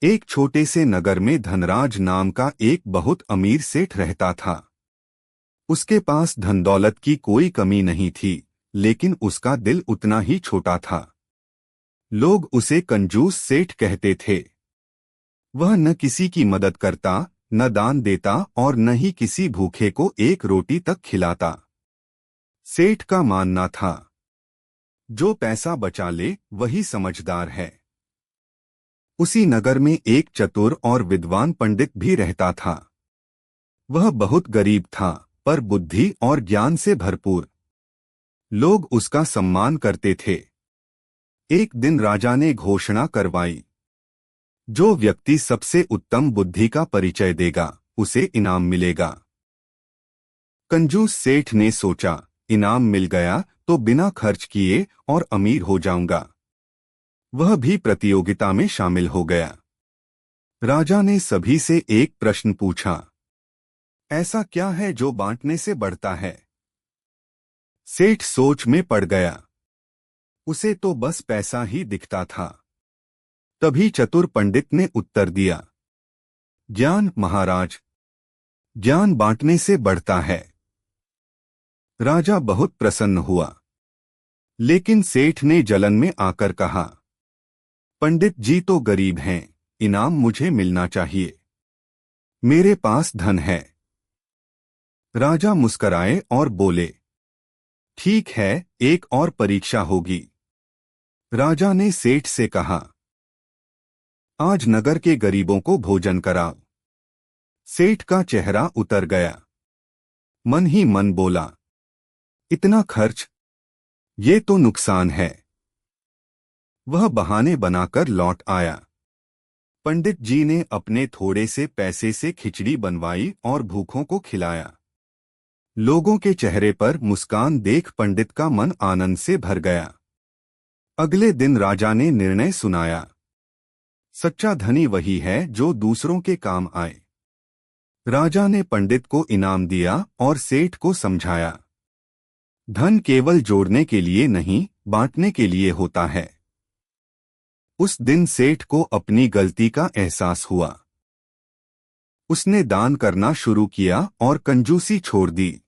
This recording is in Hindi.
एक छोटे से नगर में धनराज नाम का एक बहुत अमीर सेठ रहता था। उसके पास धन दौलत की कोई कमी नहीं थी, लेकिन उसका दिल उतना ही छोटा था। लोग उसे कंजूस सेठ कहते थे। वह न किसी की मदद करता, न दान देता और न ही किसी भूखे को एक रोटी तक खिलाता। सेठ का मानना था, जो पैसा बचा ले वही समझदार है। उसी नगर में एक चतुर और विद्वान पंडित भी रहता था। वह बहुत गरीब था, पर बुद्धि और ज्ञान से भरपूर। लोग उसका सम्मान करते थे। एक दिन राजा ने घोषणा करवाई, जो व्यक्ति सबसे उत्तम बुद्धि का परिचय देगा, उसे इनाम मिलेगा। कंजूस सेठ ने सोचा, इनाम मिल गया तो बिना खर्च किए और अमीर हो जाऊंगा। वह भी प्रतियोगिता में शामिल हो गया। राजा ने सभी से एक प्रश्न पूछा, ऐसा क्या है जो बांटने से बढ़ता है? सेठ सोच में पड़ गया। उसे तो बस पैसा ही दिखता था। तभी चतुर पंडित ने उत्तर दिया, ज्ञान महाराज, ज्ञान बांटने से बढ़ता है। राजा बहुत प्रसन्न हुआ, लेकिन सेठ ने जलन में आकर कहा, पंडित जी तो गरीब हैं, इनाम मुझे मिलना चाहिए। मेरे पास धन है। राजा मुस्कराए और बोले, ठीक है, एक और परीक्षा होगी। राजा ने सेठ से कहा, आज नगर के गरीबों को भोजन कराओ। सेठ का चेहरा उतर गया। मन ही मन बोला, इतना खर्च, ये तो नुकसान है। वह बहाने बनाकर लौट आया। पंडित जी ने अपने थोड़े से पैसे से खिचड़ी बनवाई और भूखों को खिलाया। लोगों के चेहरे पर मुस्कान देख पंडित का मन आनंद से भर गया। अगले दिन राजा ने निर्णय सुनाया, सच्चा धनी वही है जो दूसरों के काम आए। राजा ने पंडित को इनाम दिया और सेठ को समझाया, धन केवल जोड़ने के लिए नहीं, बांटने के लिए होता है। उस दिन सेठ को अपनी गलती का एहसास हुआ। उसने दान करना शुरू किया और कंजूसी छोड़ दी।